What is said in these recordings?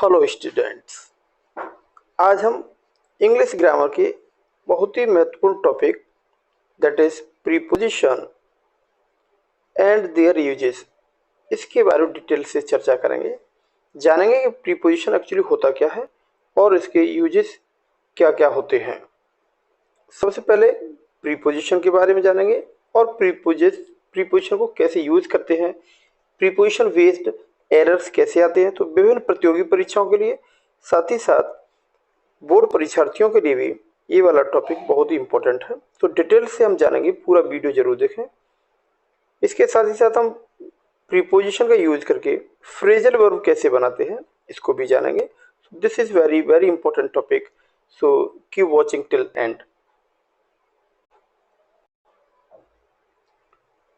Hello students, आज हम English grammar के बहुत ही महत्वपूर्ण topic that is preposition and there uses इसके बारे में डिटेल से चर्चा करेंगे। जानेंगे कि प्रीपोजिशन एक्चुअली होता क्या है और इसके यूजेस क्या क्या होते हैं। सबसे पहले प्रीपोजिशन के बारे में जानेंगे और प्रीपोजिशन को कैसे यूज करते हैं, प्रीपोजिशन बेस्ड एरर्स कैसे आते हैं। तो विभिन्न प्रतियोगी परीक्षाओं के लिए, साथ ही साथ बोर्ड परीक्षार्थियों के लिए भी ये वाला टॉपिक बहुत ही इंपॉर्टेंट है। तो डिटेल से हम जानेंगे, पूरा वीडियो जरूर देखें। इसके साथ ही साथ हम प्रीपोजिशन का यूज करके फ्रेजल वर्ब कैसे बनाते हैं इसको भी जानेंगे। This is very very important topic, so keep watching till end.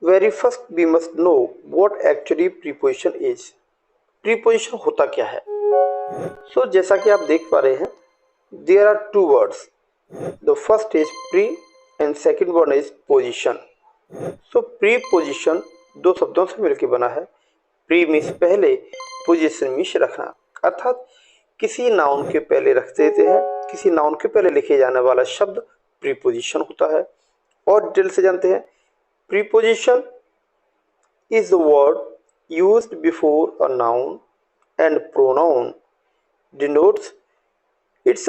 Very first we must know what actually preposition is. Preposition होता क्या है? सो जैसा कि आप देख पा रहे हैं, there are two words, the first is pre and second word is position. So preposition दो शब्दों से मिलकर बना है। प्री मीन्स पहले, पोजिशन मीन्स रखना, अर्थात किसी नाउन के पहले रख देते हैं, किसी नाउन के पहले लिखे जाने वाला शब्द प्रीपोजिशन होता है। और डिटेल से जानते हैं, preposition is the word used before a noun and pronoun denotes its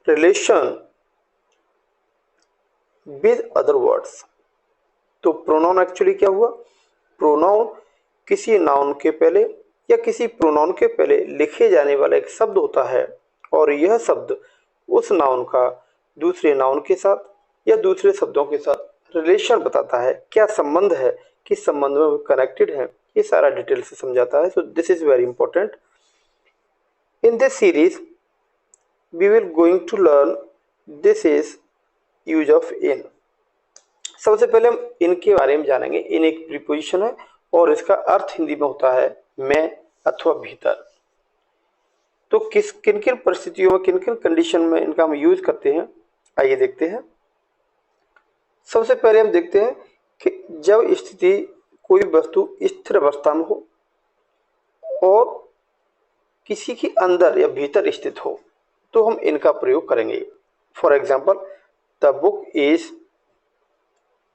relation with other words। तो pronoun एक्चुअली क्या हुआ? pronoun किसी नाउन के पहले या किसी प्रोनाउन के पहले लिखे जाने वाला एक शब्द होता है और यह शब्द उस नाउन का दूसरे नाउन के साथ या दूसरे शब्दों के साथ रिलेशन बताता है, क्या संबंध है, किस संबंध में कनेक्टेड है, ये सारा डिटेल से समझाता है। So this is very important. In this series we will going to learn this is use of in. सबसे पहले हम इन के बारे में जानेंगे। इन एक प्रीपोजिशन है और इसका अर्थ हिंदी में होता है मैं अथवा भीतर। तो किन किन परिस्थितियों में, किन किन कंडीशन में इनका हम यूज करते हैं, आइए देखते हैं। सबसे पहले हम देखते हैं कि जब स्थिति कोई वस्तु स्थिर अवस्था में हो और किसी के अंदर या भीतर स्थित हो तो हम इनका प्रयोग करेंगे। For example, the book is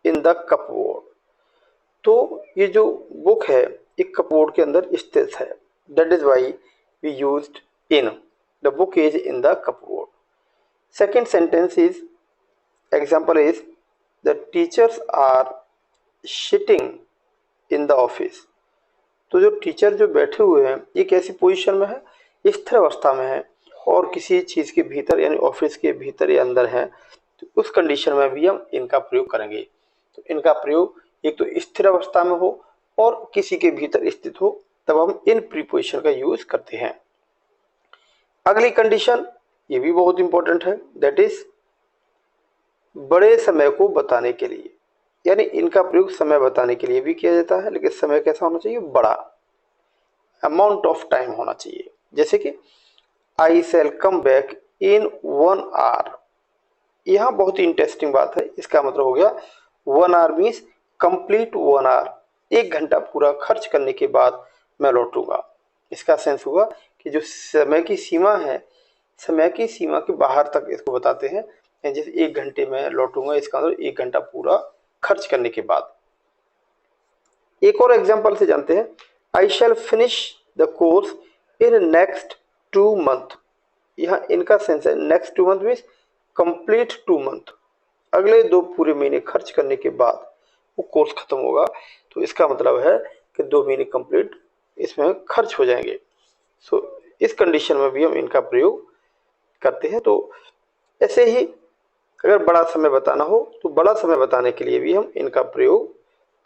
in the cupboard. तो ये जो बुक है एक कपबोर्ड के अंदर स्थित है, that is why we used in. The book is in the cupboard. Second sentence is, example is, the teachers are sitting in the office। तो जो टीचर जो बैठे हुए हैं ये कैसी पोजीशन में है? स्थिर अवस्था में है और किसी चीज के भीतर यानी ऑफिस के भीतर या अंदर है, तो उस कंडीशन में भी हम इनका प्रयोग करेंगे। तो इनका प्रयोग एक तो स्थिर अवस्था में हो और किसी के भीतर स्थित हो, तब हम इन प्रीपोजिशन का यूज करते हैं। अगली कंडीशन ये भी बहुत इंपॉर्टेंट है, दैट इज बड़े समय को बताने के लिए, यानी इनका प्रयोग समय बताने के लिए भी किया जाता है, लेकिन समय कैसा होना चाहिए? बड़ा, अमाउंट ऑफ टाइम होना चाहिए। जैसे कि आई shall come back in 1 our. यहाँ बहुत ही इंटरेस्टिंग बात है, इसका मतलब हो गया 1 आवर मीन्स कंप्लीट 1 आवर, 1 घंटा पूरा खर्च करने के बाद मैं लौटूंगा। इसका सेंस हुआ कि जो समय की सीमा है, समय की सीमा के बाहर तक इसको बताते हैं। जैसे 1 घंटे में लौटूंगा, इसका मतलब 1 घंटा पूरा खर्च करने के बाद। एक और एग्जांपल से जानते हैं, I shall finish the course in next 2 month. यहाँ इनका सेंस है next 2 month means complete 2 month, अगले 2 पूरे महीने खर्च करने के बाद वो कोर्स खत्म होगा। तो इसका मतलब है कि 2 महीने कंप्लीट इसमें खर्च हो जाएंगे। सो इस कंडीशन में भी हम इनका प्रयोग करते हैं। तो ऐसे ही अगर बड़ा समय बताना हो तो बड़ा समय बताने के लिए भी हम इनका प्रयोग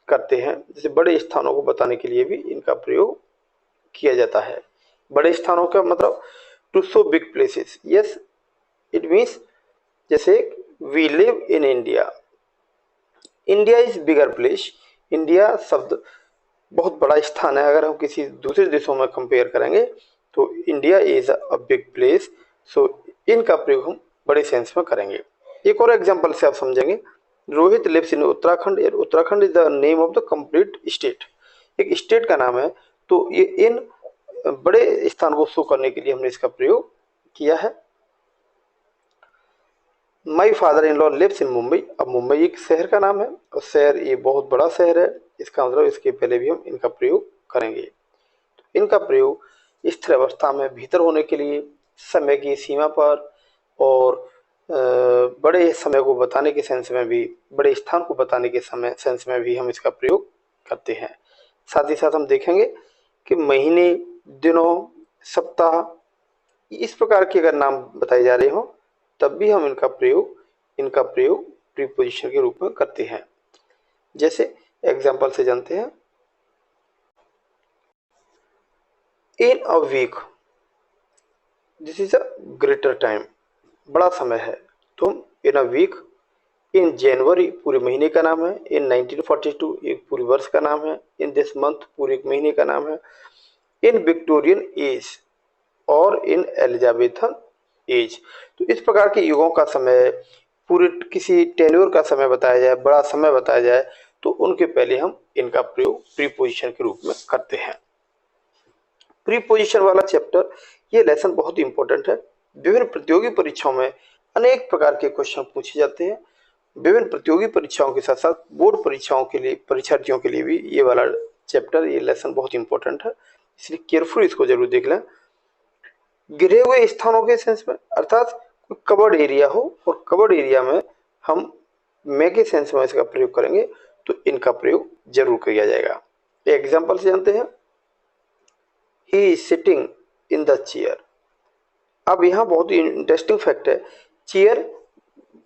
करते हैं। जैसे बड़े स्थानों को बताने के लिए भी इनका प्रयोग किया जाता है। बड़े स्थानों का मतलब to show big places. Yes, it means जैसे we live in India, India is bigger place. India शब्द बहुत बड़ा स्थान है, अगर हम किसी दूसरे देशों में कंपेयर करेंगे तो India is a big place. So इनका प्रयोग हम बड़े सेंस में करेंगे। एक और एग्जांपल से आप समझेंगे, Rohit lives in Uttarakhand. Uttarakhand is the name of the complete state, एक स्टेट का नाम है। तो ये इन बड़े स्थान को शो करने के लिए हमने इसका प्रयोग किया है। My father in law lives in Mumbai. अब मुंबई एक शहर का नाम है और शहर ये बहुत बड़ा शहर है, इसका मतलब इसके पहले भी हम इनका प्रयोग करेंगे। तो इनका प्रयोग स्थिर अवस्था में भीतर होने के लिए, समय की सीमा पर और बड़े समय को बताने के सेंस में भी, बड़े स्थान को बताने के समय सेंस में भी हम इसका प्रयोग करते हैं। साथ ही साथ हम देखेंगे कि महीने, दिनों, सप्ताह इस प्रकार के अगर नाम बताए जा रहे हो तब भी हम इनका प्रयोग प्रीपोजिशन के रूप में करते हैं। जैसे एग्जाम्पल से जानते हैं, in a week, this is a greater time, बड़ा समय है। तो हम इन अ वीक, इन जनवरी पूरे महीने का नाम है, इन 1942 एक पूरे वर्ष का नाम है, इन दिस मंथ पूरे एक महीने का नाम है, इन विक्टोरियन एज और इन एलिजाबेथन एज। तो इस प्रकार के युगों का समय, पूरे किसी टेन्योर का समय बताया जाए, बड़ा समय बताया जाए, तो उनके पहले हम इनका प्रयोग प्रीपोजिशन के रूप में करते हैं। प्रीपोजिशन वाला चैप्टर, ये लेसन बहुत ही इंपॉर्टेंट है। विभिन्न प्रतियोगी परीक्षाओं में अनेक प्रकार के क्वेश्चन पूछे जाते हैं। विभिन्न प्रतियोगी परीक्षाओं के साथ साथ बोर्ड परीक्षाओं के लिए, परीक्षार्थियों के लिए भी ये वाला चैप्टर, ये लेसन बहुत इंपॉर्टेंट है, इसलिए केयरफुल इसको जरूर देख लें। गिरे हुए स्थानों के सेंस में, अर्थात कवर्ड एरिया हो और कवर्ड एरिया में हम मैं के सेंस में इसका प्रयोग करेंगे, तो इनका प्रयोग जरूर किया जाएगा। एग्जाम्पल से जानते हैं, he is sitting in the chair. अब यहाँ बहुत ही इंटरेस्टिंग फैक्ट है, चेयर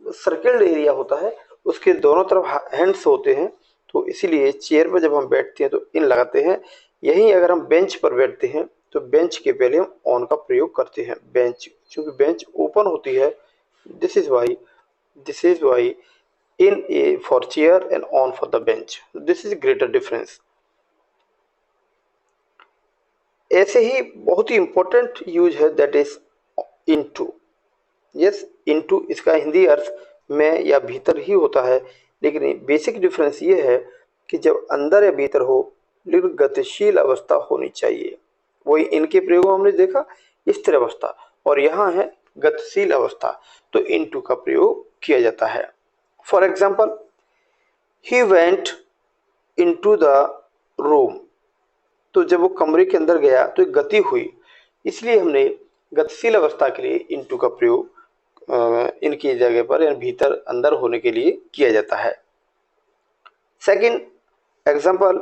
सर्किल्ड एरिया होता है, उसके दोनों तरफ हैंड्स होते हैं, तो इसीलिए चेयर पर जब हम बैठते हैं तो इन लगाते हैं। यहीं अगर हम बेंच पर बैठते हैं तो बेंच के पहले हम ऑन का प्रयोग करते हैं। बेंच, क्योंकि बेंच ओपन होती है, this is why in a for chair and on for the bench, this is greater difference. ऐसे ही बहुत ही इंपॉर्टेंट यूज है, that is into. Yes, into इसका हिंदी अर्थ में या भीतर ही होता है, लेकिन बेसिक डिफरेंस ये है कि जब अंदर या भीतर हो लेकिन गतिशील अवस्था होनी चाहिए। वही इनके प्रयोग हमने देखा स्थिर अवस्था, और यहाँ है गतिशील अवस्था, तो इनटू का प्रयोग किया जाता है। For example, he went into the room, तो जब वो कमरे के अंदर गया तो एक गति हुई, इसलिए हमने गतिशील अवस्था के लिए इनटू का प्रयोग इनकी जगह पर या भीतर अंदर होने के लिए किया जाता है। Second example,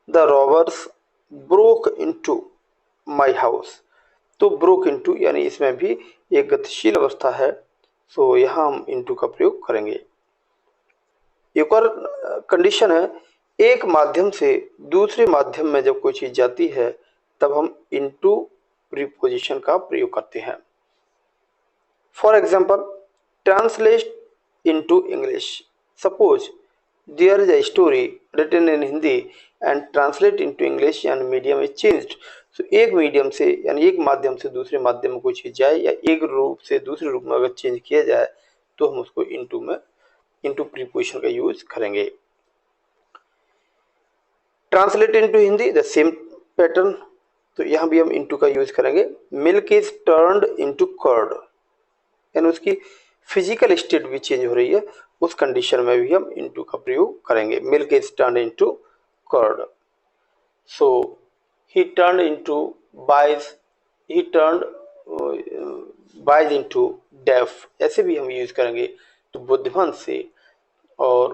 the robbers broke into my house, तो ब्रोक इनटू यानी इसमें भी एक गतिशील अवस्था है, सो यहाँ हम इनटू का प्रयोग करेंगे। एक और कंडीशन है, एक माध्यम से दूसरे माध्यम में जब कोई चीज जाती है तब हम इनटू प्रीपोजिशन का प्रयोग करते हैं। For example, translate into English. Suppose there is a story written in Hindi and translate into English and medium is changed. तो एक मीडियम से यानी एक माध्यम से दूसरे माध्यम में कोई चीज जाए या एक रूप से दूसरे रूप में अगर चेंज किया जाए तो हम उसको इनटू प्रीपोजिशन का यूज करेंगे। Translate into Hindi, the same pattern, तो यहाँ भी हम इनटू का यूज करेंगे। Milk is turned into curd, यानी उसकी फिजिकल स्टेट भी चेंज हो रही है, उस कंडीशन में भी हम इनटू का प्रयोग करेंगे। Milk is turned into curd, so he turned into buys, he turned buys into deaf, ऐसे भी हम यूज करेंगे। तो बुद्धिमान से और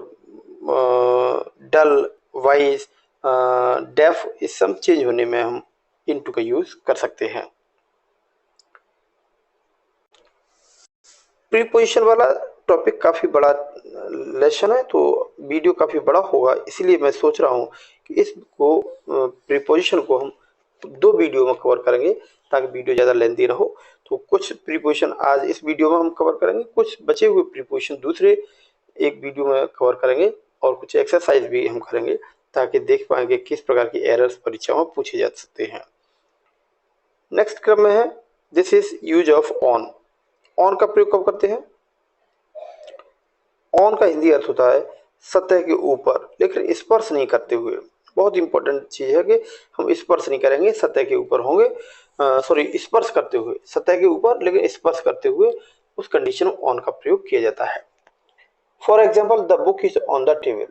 डल, वाइज, डेफ, इस सब चेंज होने में हम इनटू का यूज कर सकते हैं। प्रीपोजिशन वाला टॉपिक काफी बड़ा लेसन है, तो वीडियो काफी बड़ा होगा, इसलिए मैं सोच रहा हूँ कि इसको प्रीपोजिशन को हम 2 वीडियो में कवर करेंगे ताकि वीडियो ज़्यादा लेंथी ना हो। तो कुछ प्रीपोजिशन आज इस वीडियो में हम कवर करेंगे, कुछ बचे हुए प्रीपोजिशन दूसरे एक वीडियो में कवर करेंगे, और कुछ एक्सरसाइज भी हम करेंगे ताकि देख पाएंगे किस प्रकार की एरर्स परीक्षाओं में पूछे जा सकते हैं। नेक्स्ट क्रम में है, this is use of on. On का प्रयोग कब करते हैं? ऑन का हिंदी अर्थ होता है सतह के ऊपर लेकिन स्पर्श नहीं करते हुए। बहुत इंपॉर्टेंट चीज़ है कि हम स्पर्श नहीं करेंगे, सतह के ऊपर होंगे, सॉरी स्पर्श करते हुए, सतह के ऊपर लेकिन स्पर्श करते हुए उस कंडीशन में ऑन का प्रयोग किया जाता है। For example the book is on the table,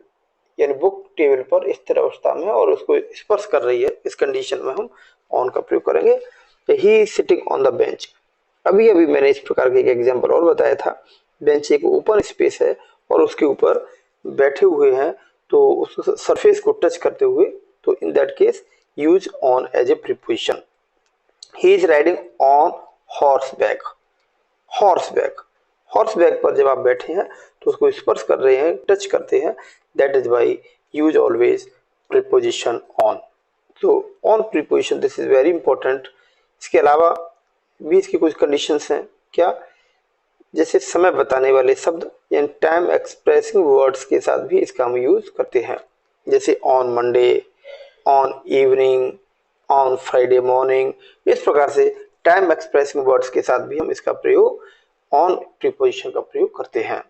यानी बुक टेबल पर स्थिर अवस्था में और उसको स्पर्श कर रही है, इस कंडीशन में हम ऑन का प्रयोग करेंगे। He is sitting on the bench, अभी अभी मैंने इस प्रकार के एक एग्जाम्पल और बताया था। बेंच एक ओपन स्पेस है और उसके ऊपर बैठे हुए हैं, तो उस सरफेस को टच करते हुए, तो in that case use on as a preposition. He is riding on horseback, horseback, horseback पर जब आप बैठे हैं तो उसको स्पर्श कर रहे हैं, टच करते हैं, that is by use always preposition on. तो on preposition this is very important. इसके अलावा भी इसकी कुछ कंडीशंस हैं, क्या, जैसे समय बताने वाले शब्द यानी टाइम एक्सप्रेसिंग वर्ड्स के साथ भी इसका हम यूज करते हैं, जैसे on Monday, on evening, on Friday morning. इस प्रकार से टाइम एक्सप्रेसिंग वर्ड्स के साथ भी हम इसका प्रयोग ऑन प्रीपोजिशन का प्रयोग करते हैं।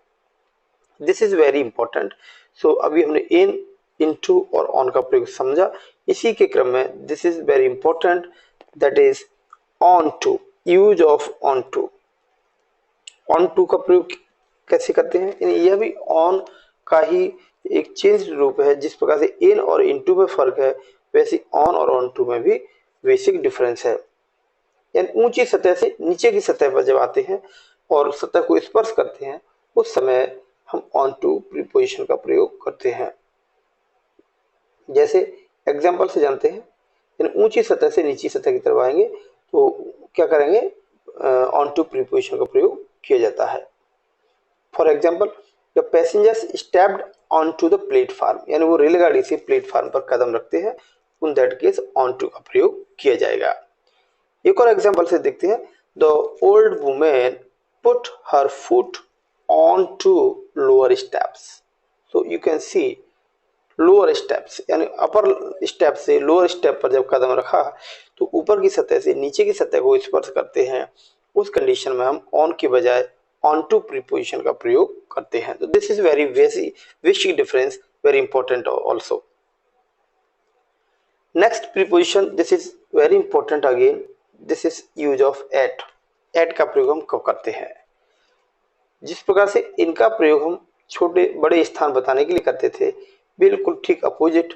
This is very important. So अभी हमने इन, इनटू और ऑन का प्रयोग समझा। इसी के क्रम में this is very important, that is onto, use of onto. Onto का प्रयोग कैसे करते हैं, यह भी ऑन का ही एक चेंज रूप है। जिस प्रकार से इन और इनटू में फर्क है, वैसे ऑन और ऑन टू में भी बेसिक डिफरेंस है। यानी ऊंची सतह से नीचे की सतह पर जब आते हैं और सतह को स्पर्श करते हैं, उस समय हम ऑन टू प्रीपोजिशन का प्रयोग करते हैं। जैसे एग्जाम्पल से जानते हैं, यानी ऊंची सतह से नीची सतह की तरफ आएंगे तो क्या करेंगे, ऑन टू प्रीपोजिशन का प्रयोग किया जाता है। For example the passengers stepped onto the platform, यानी वो रेलगाड़ी से प्लेटफार्म पर कदम रखते हैं, उन दैट केस ऑन टू का प्रयोग किया जाएगा। एक और एग्जाम्पल से देखते हैं, the old women put her foot onto lower steps. So you can see lower steps, यानी अपर स्टेप से लोअर स्टेप पर जब कदम रखा तो ऊपर की सतह से नीचे की सतह को स्पर्श करते हैं, उस कंडीशन में हम ऑन की बजाय ऑन टू प्रीपोजिशन का प्रयोग करते हैं। तो this is very basic difference, very important also. Next preposition, this is very important again, this is use of at. At का प्रयोग हम कब करते हैं, जिस प्रकार से इनका प्रयोग हम छोटे बड़े स्थान बताने के लिए करते थे, बिल्कुल ठीक अपोजिट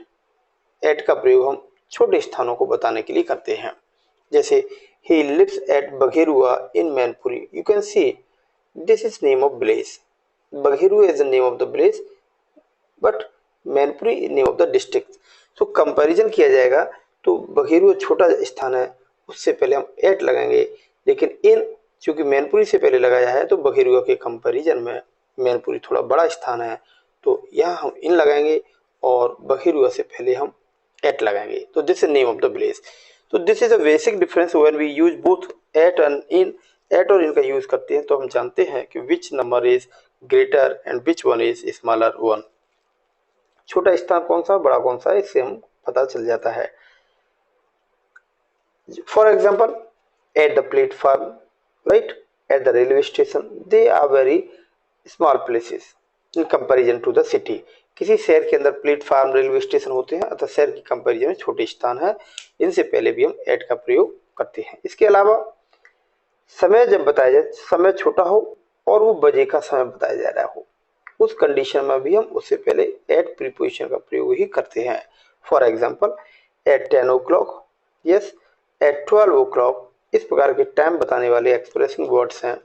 एट का प्रयोग हम छोटे स्थानों को बताने के लिए करते हैं। जैसे ही lives at Bagherua in Mainpuri, you can see this is name of village, Bagherua is the name of the village but Mainpuri is name of the district. So comparison किया जाएगा तो बघेरुआ छोटा स्थान है, उससे पहले हम एट लगाएंगे, लेकिन इन चूंकि मैनपुरी से पहले लगाया है तो बघेरुआ के कंपैरिजन में मैनपुरी थोड़ा बड़ा स्थान है, तो यहाँ हम इन लगाएंगे और बघेरुआ से पहले हम एट लगाएंगे। तो this is name of the village. तो this is a basic difference when we use both at and in. At और इन का यूज करते हैं तो हम जानते हैं कि which number is greater and which one is smaller one. छोटा स्थान कौन सा, बड़ा कौन सा है, इससे हम पता चल जाता है। For example at the platform, right, at the railway station, they are very small places in comparison to the city. किसी शहर के अंदर प्लेटफार्म रेलवे स्टेशन होते हैं, अतः शहर की कंपैरिजन में छोटे स्थान है, इनसे पहले भी हम एट का प्रयोग करते हैं। इसके अलावा समय जब बताया जाए, समय छोटा हो और वो बजे का समय बताया जा रहा हो, उस कंडीशन में भी हम उससे पहले एट प्रीपोजिशन का प्रयोग ही करते हैं। For example at 10 o'clock, yes, at 12 o'clock। इस प्रकार के टाइम बताने वाले एक्सप्रेसिंग वर्ड्स हैं,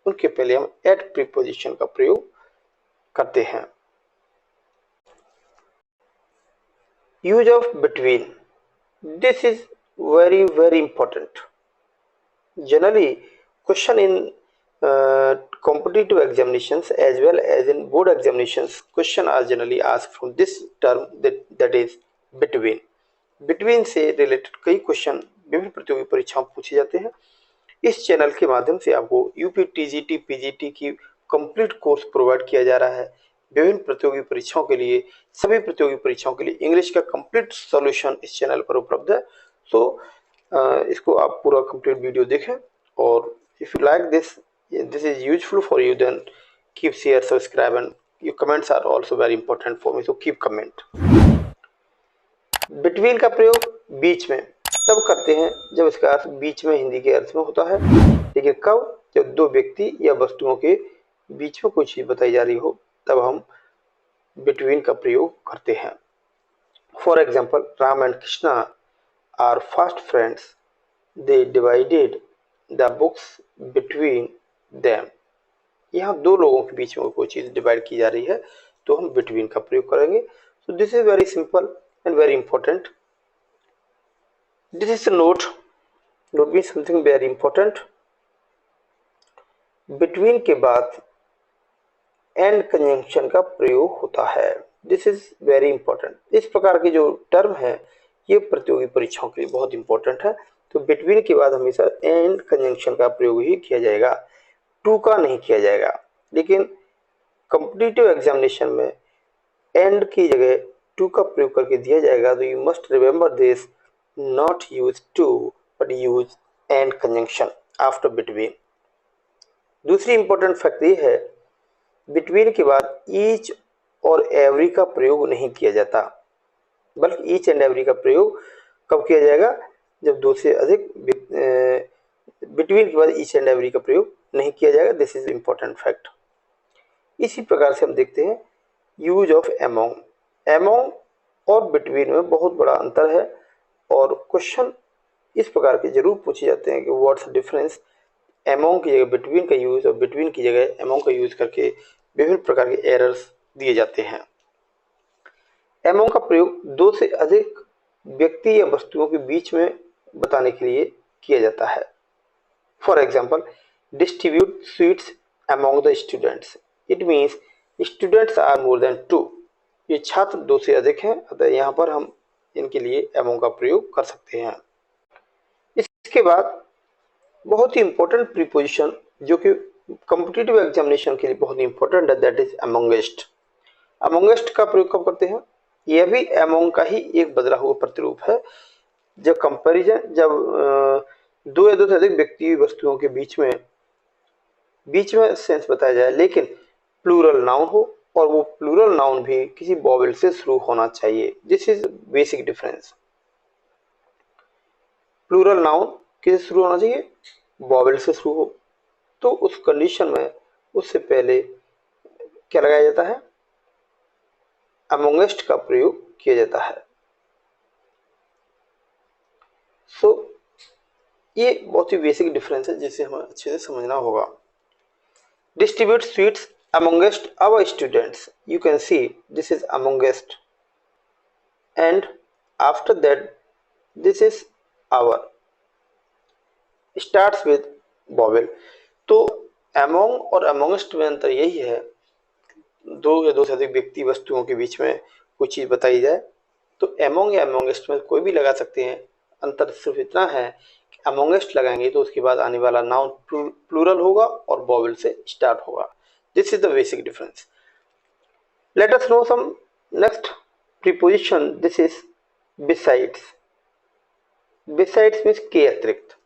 उनके पहले हम एट प्रीपोजिशन का प्रयोग करते हैं। Use of between, this is very important. Generally question in competitive examinations as well as in board examinations, question are generally asked from this term, that is between. between से related कई question विभिन्न प्रतियोगी परीक्षाओं में पूछे जाते हैं। इस चैनल के माध्यम से आपको यूपी टीजीटी पीजीटी की कंप्लीट कोर्स प्रोवाइड किया जा रहा है। विभिन्न प्रतियोगी परीक्षाओं के लिए, सभी प्रतियोगी परीक्षाओं के लिए इंग्लिश का कंप्लीट सॉल्यूशन इस चैनल पर उपलब्ध है। सो इसको आप पूरा कंप्लीट वीडियो देखें, और if you like this is useful for you, then keep share, subscribe, and your comments are also very important for me, so keep comment. Between का प्रयोग बीच में तब करते हैं जब इसका अर्थ बीच में हिंदी के अर्थ में होता है, लेकिन कब, जब दो व्यक्ति या वस्तुओं के बीच में कोई चीज बताई जा रही हो तब हम बिटवीन का प्रयोग करते हैं। For example, Ram and Krishna are fast friends, they divided the books between them. यहाँ दो लोगों के बीच में कोई चीज डिवाइड की जा रही है तो हम बिटवीन का प्रयोग करेंगे। सो this is very simple and very important. This is note, note means something very important. Between के बाद एंड कंजंक्शन का प्रयोग होता है। This is very important. इस प्रकार की जो टर्म है ये प्रतियोगी परीक्षाओं के लिए बहुत इंपॉर्टेंट है। तो बिटवीन के बाद हमेशा एंड कंजंक्शन का प्रयोग ही किया जाएगा, टू का नहीं किया जाएगा। लेकिन कॉम्पिटिटिव एग्जामिनेशन में एंड की जगह टू का प्रयोग करके दिया जाएगा, तो you must remember this, not use to but use and conjunction after between. दूसरी इंपॉर्टेंट फैक्ट ये है, बिटवीन के बाद ईच और एवरी का प्रयोग नहीं किया जाता, बल्कि ईच एंड एवरी का प्रयोग कब किया जाएगा, जब दो से अधिक। बिटवीन के बाद ईच एंड एवरी का प्रयोग नहीं किया जाएगा। This is important fact. इसी प्रकार से हम देखते हैं यूज ऑफ एमोंग। एमोंग और बिटवीन में बहुत बड़ा अंतर है और क्वेश्चन इस प्रकार के जरूर पूछे जाते हैं कि व्हाट्स डिफरेंस एमोंग की जगह बिटवीन का यूज और बिटवीन की जगह एमोंग का यूज करके विभिन्न प्रकार के एरर्स दिए जाते हैं। एमोंग का प्रयोग दो से अधिक व्यक्ति या वस्तुओं के बीच में बताने के लिए किया जाता है। For example, distribute sweets among the students, it means students are more than two. ये छात्र दो से अधिक हैं, अतः यहाँ पर हम इनके लिए एमोंग का प्रयोग कर सकते हैं। इसके बाद बहुत ही इंपॉर्टेंट प्रीपोजिशन जो कि कॉम्पिटिटिव एग्जामिनेशन के लिए बहुत ही इंपॉर्टेंट है, दैट इज अमोंगेस्ट। अमोंगेस्ट का प्रयोग कब करते हैं, यह भी एमोंग का ही एक बदला हुआ प्रतिरूप है। जब कंपैरिजन, जब दो या दो से अधिक व्यक्ति वस्तुओं के बीच में सेंस बताया जाए, लेकिन प्लूरल नाउन हो और वो प्लूरल नाउन भी किसी वोवेल से शुरू होना चाहिए। This is basic difference. Plural noun किससे शुरू होना चाहिए, वोवेल से शुरू हो, तो उस कंडीशन में उससे पहले क्या लगाया जाता है, अमोंगेस्ट का प्रयोग किया जाता है। सो ये बहुत ही बेसिक डिफरेंस है जिसे हमें अच्छे से समझना होगा। Distribute sweets amongst our students, you can see this is amongst, and after that this is our, starts with vowel। तो among और amongst में अंतर यही है, दो या दो से अधिक व्यक्ति वस्तुओं के बीच में कोई चीज बताई जाए तो among या amongst में कोई भी लगा सकते हैं। अंतर सिर्फ इतना है कि amongst लगाएंगे तो उसके बाद आने वाला नाउन प्लूरल होगा और vowel से स्टार्ट होगा। This is the basic difference. Let us know some next preposition. This is besides. Besides means के अतिरिक्त,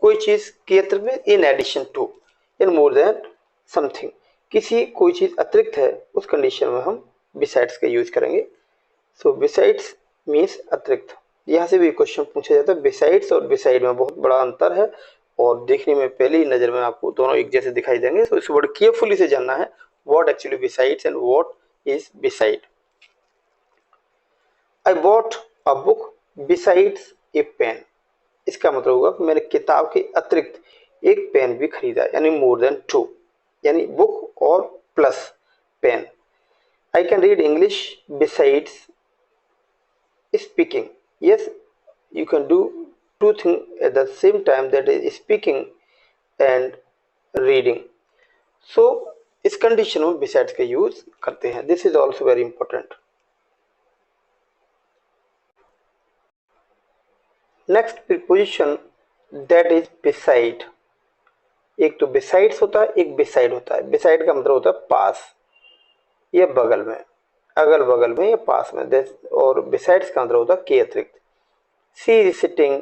कोई चीज के अतिरिक्त में in addition to, in more than something, किसी कोई चीज अतिरिक्त है उस कंडीशन में हम besides का यूज करेंगे। So besides means अतिरिक्त। यहाँ से भी क्वेश्चन पूछा जाता है, besides और beside में बहुत बड़ा अंतर है और देखने में पहली नजर में आपको दोनों एक जैसे दिखाई देंगे। तो इस वर्ड केयरफुली से जानना है, what actually besides and what is beside. I bought a book besides a pen, इसका मतलब होगा कि मैंने किताब के अतिरिक्त एक पेन भी खरीदा, यानी मोर देन टू, यानी बुक और plus pen. I can read English besides speaking, yes you can do two things at the same time, that is speaking and reading। so इस कंडीशन में besides का use करते हैं। this is also very important। next preposition that is beside। एक तो besides होता है, एक beside होता है। beside का मतलब होता है पास या बगल में, अगल बगल में या पास में, और besides का मतलब होता है के अतिरिक्त। she is sitting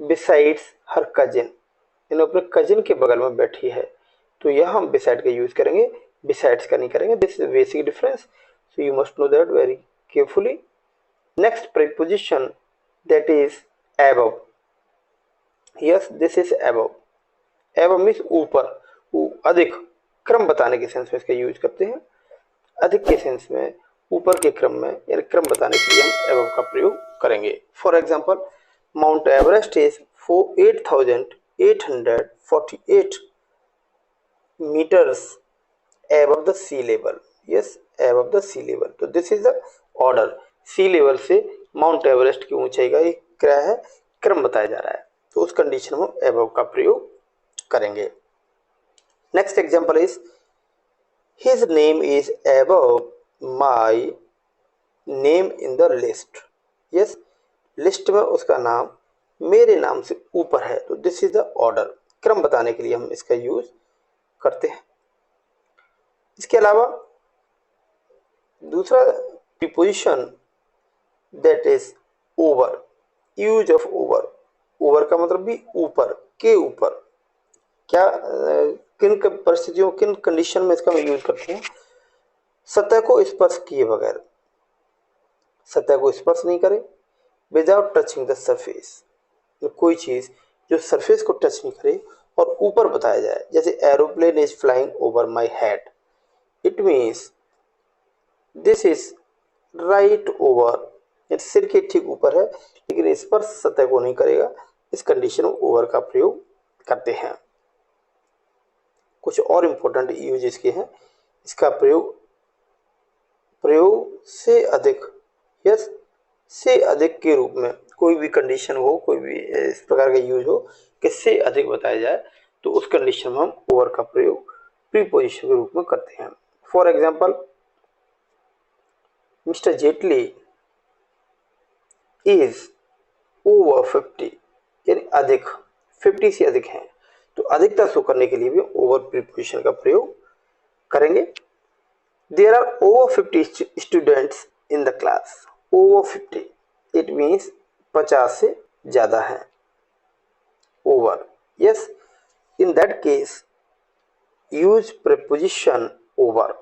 besides her cousin, इन अपने कजिन के बगल में बैठी है, तो यह हम बिसाइड का यूज करेंगे, बिसाइड्स का नहीं करेंगे। This is basic difference, so you must know that very carefully. Next preposition, that is above. Yes, this is above. above means ऊपर, अधिक, क्रम बताने के सेंस में इसका यूज करते हैं। अधिक के सेंस में, ऊपर के क्रम में, यानी क्रम बताने के लिए हम above का प्रयोग करेंगे। For example, mount Everest is 8,848 meters above the sea level. Yes, above the sea level. तो this is the order. Sea level से माउंट एवरेस्ट की ऊंचाई का एक क्या है, क्रम बताया जा रहा है, तो उस कंडीशन में above का प्रयोग करेंगे। Next example is his name is above my name in the list. Yes, list में उसका नाम मेरे नाम से ऊपर है, तो दिस इज द ऑर्डर। क्रम बताने के लिए हम इसका यूज करते हैं। इसके अलावा दूसरा preposition, that is over. Use of over. Over का मतलब भी ऊपर, के ऊपर। क्या किन परिस्थितियों, किन कंडीशन में इसका हम यूज करते हैं? सतह को स्पर्श किए बगैर, सतह को स्पर्श नहीं करे, विदाउट टचिंग द सरफेस। कोई चीज जो सरफेस को टच नहीं करे और ऊपर बताया जाए, जैसे aeroplane is flying over my head, it means this is right over, सिर के ठीक ऊपर है लेकिन स्पर्श सतह को नहीं करेगा। इस कंडीशन में ओवर का प्रयोग करते हैं। कुछ और इंपॉर्टेंट यूज इसके हैं। इसका प्रयोग से अधिक, यस, से अधिक के रूप में कोई भी कंडीशन हो, कोई भी इस प्रकार का यूज हो कि से अधिक बताया जाए, तो उस कंडीशन में हम ओवर का प्रयोग प्रीपोजिशन के रूप में करते हैं। For example, mister Jaitley is over 50, यानी अधिक, 50 से अधिक है, तो अधिकता शो करने के लिए भी ओवर प्रीपोजिशन का प्रयोग करेंगे। There are over 50 students in the class. Over 50, it means 50 से ज्यादा है। Over, yes, in that case use preposition over.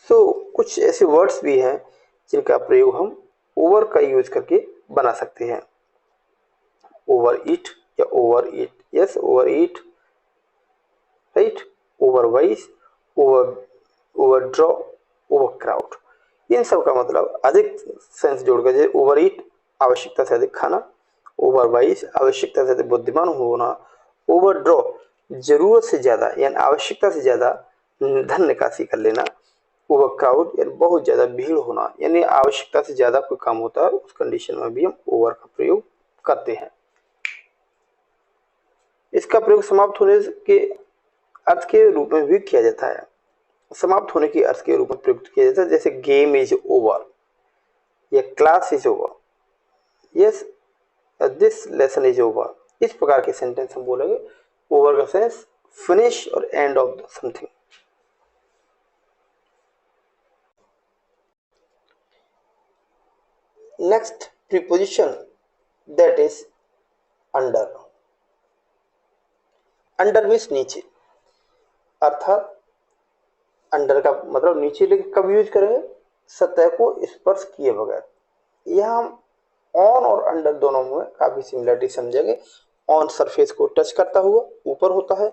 So कुछ ऐसे वर्ड्स भी हैं जिनका प्रयोग हम ओवर का यूज करके बना सकते हैं। ओवर ईट या overeat, yes, overeat, right, overwise, overdraw, overcrowd. इन सब का मतलब अधिक सेंस जोड़कर, जैसे ओवर ईट आवश्यकता से अधिक खाना, ओवर वाइज आवश्यकता से अधिक बुद्धिमान होना, ओवर ड्रॉ जरूरत से ज्यादा यानी आवश्यकता से ज्यादा धन निकासी कर लेना, ओवर क्राउड यानी बहुत ज्यादा भीड़ होना, यानी आवश्यकता से ज्यादा कोई काम होता है, उस कंडीशन में भी हम ओवर का प्रयोग करते हैं। इसका प्रयोग समाप्त होने के अर्थ के रूप में भी किया जाता है। समाप्त होने के अर्थ के रूप में प्रयुक्त किया जाता है, जैसे गेम इज ओवर या class is over, yes, this lesson is over. इस प्रकार के सेंटेंस हम बोलेंगे। ओवर का सेंस फिनिश और end of something. Next preposition, that is under. Under means नीचे, अर्थात अंडर का मतलब नीचे, लेकिन कब यूज करेंगे? सतह को स्पर्श किए बगैर। यह हम ऑन और अंडर दोनों में काफी सिमिलरिटी समझेंगे। ऑन सरफेस को टच करता हुआ ऊपर होता है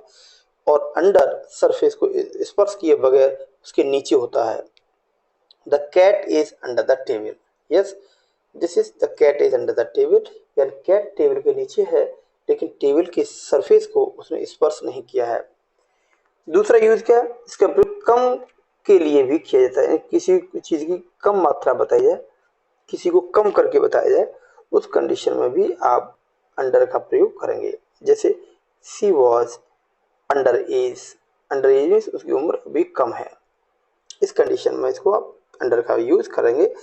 और अंडर सरफेस को स्पर्श किए बगैर उसके नीचे होता है। The cat is under the table. Yes, this is the cat is under the table, यानी कैट टेबल के नीचे है लेकिन टेबल की सरफेस को उसने स्पर्श नहीं किया है। दूसरा यूज क्या है? इसका प्रयोग कम के लिए भी किया जाता है। किसी चीज की कम मात्रा बताई जाए, किसी को कम करके बताया जाए, उस कंडीशन में भी आप अंडर का प्रयोग करेंगे। जैसे she was under as. Under as means उसकी उम्र भी कम है। इस कंडीशन में इसको आप अंडर का यूज करेंगे।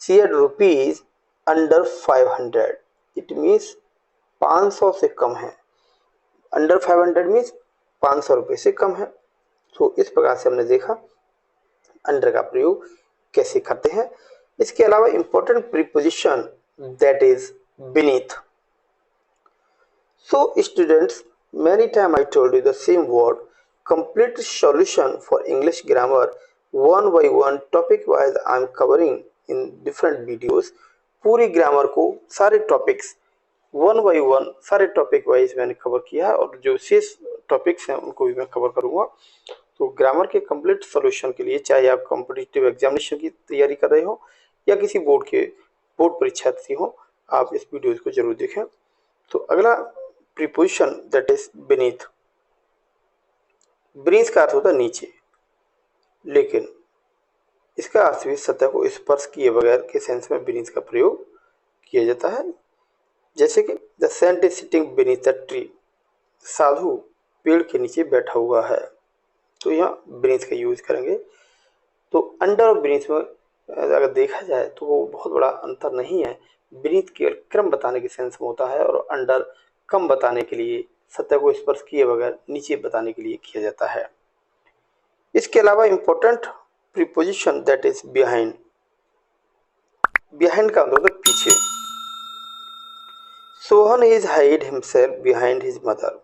She had rupees under 500, it means 500 से कम है। अंडर 500 मीन्स 500 रुपये से कम है। तो इस प्रकार से हमने देखा अंडर का प्रयोग कैसे करते हैं। इसके अलावा important preposition, that is beneath. So students, many time I told you the same word. Complete solution for English grammar one by one, topic wise I am covering in different videos पूरी grammar को सारे topics one by one सारे topic wise मैंने cover किया है और जो शेष टॉपिक्स हैं उनको भी मैं कवर करूंगा। तो ग्रामर के कंप्लीट सॉल्यूशन के लिए चाहे आप कॉम्पिटिटिव एग्जामिनेशन की तैयारी कर रहे हो या किसी बोर्ड परीक्षार्थी हो, आप इस वीडियो को जरूर देखें। तो अगला preposition that is beneath. Beneath का अर्थ होता है नीचे, लेकिन इसका अर्थ भी सतह को स्पर्श किए बगैर के सेंस में बीनीथ का प्रयोग किया जाता है। जैसे कि the saint is sitting beneath the tree, साधु पेड़ के नीचे बैठा हुआ है, तो यहाँ बीनीथ का यूज करेंगे। तो अंडर और बीनीथ में अगर देखा जाए तो वो बहुत बड़ा अंतर नहीं है। बीनीथ केवल क्रम बताने के सेंस में होता है और अंडर कम बताने के लिए, सतह को स्पर्श किए बगैर नीचे बताने के लिए किया जाता है। इसके अलावा important preposition that is behind. Behind का मतलब पीछे। Sohan is hide himself behind his mother.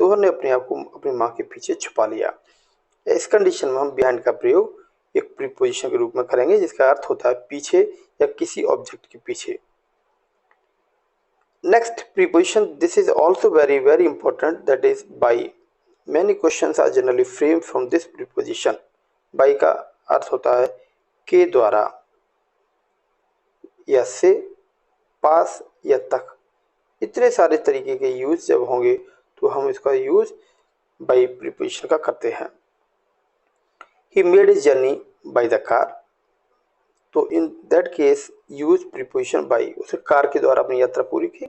Sohan ने अपने आप को अपनी माँ के पीछे छुपा लिया। इस कंडीशन में हम बिहाइंड का प्रयोग एक प्रीपोजिशन के रूप में करेंगे जिसका अर्थ होता है पीछे या किसी ऑब्जेक्ट के पीछे। Next preposition, this is also very very important, that is by. Many questions are generally frame from this preposition. By का अर्थ होता है के द्वारा या से, पास या तक। इतने सारे तरीके के यूज जब होंगे तो हम इसका यूज बाई प्रीपोजिशन का करते हैं। He made his journey by the car, तो in that case use preposition by. उसे कार के द्वारा अपनी यात्रा पूरी की।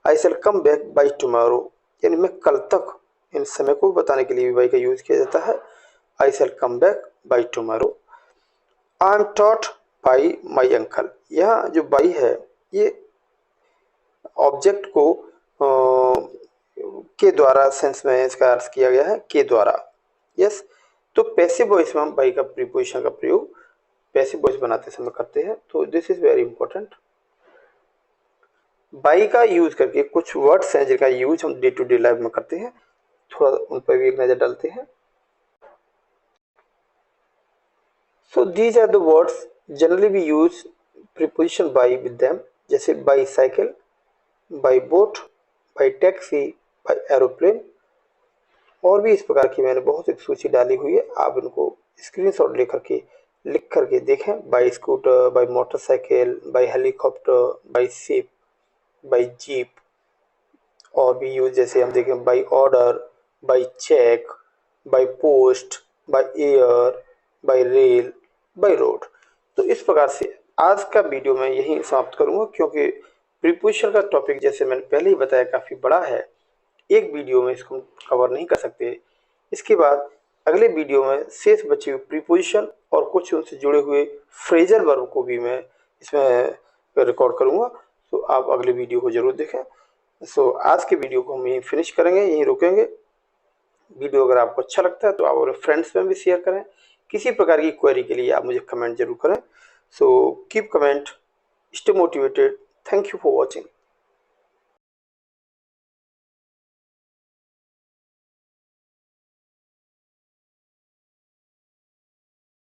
आई shall come back by tomorrow, यानी मैं कल तक, इन समय को बताने के लिए भी बाई का यूज किया जाता है। I shall come back by tomorrow. I am taught by my uncle, यहाँ जो बाई है ये ऑब्जेक्ट को के द्वारा सेंस में इसका अर्थ किया गया है, के द्वारा। यस, तो पैसिव वॉइस में हम बाई का प्रीपोजिशन का प्रयोग पैसिव वॉइस बनाते समय करते हैं। तो this is very important. By का यूज करके कुछ वर्ड्स हैं जिनका यूज हम डे टू डे लाइफ में करते हैं, थोड़ा उन पर भी एक नजर डालते हैं। So these are the words generally we use preposition by with them, जैसे by cycle, by boat, by taxi, by aeroplane. और भी इस प्रकार की मैंने बहुत एक सूची डाली हुई है, आप इनको स्क्रीनशॉट लिख करके देखें। By scooter, by motorcycle, by helicopter, by ship, by jeep. और भी यूज जैसे हम देखें by order, by cheque, by post, by air, by rail, by road. तो इस प्रकार से आज का वीडियो मैं यहीं समाप्त करूंगा, क्योंकि प्रीपोजिशन का टॉपिक जैसे मैंने पहले ही बताया काफ़ी बड़ा है, एक वीडियो में इसको हम कवर नहीं कर सकते। इसके बाद अगले वीडियो में शेष बचे हुए प्रीपोजिशन और कुछ उनसे जुड़े हुए फ्रेजल वर्ब को भी मैं इसमें रिकॉर्ड करूंगा। तो आप अगले वीडियो को जरूर देखें। सो आज के वीडियो को हम यहीं फिनिश करेंगे, यहीं रुकेंगे। वीडियो अगर आपको अच्छा लगता है तो आप अपने फ्रेंड्स में भी शेयर करें। किसी प्रकार की क्वेरी के लिए आप मुझे कमेंट जरूर करें। So keep comment, stay motivated. Thank you for watching.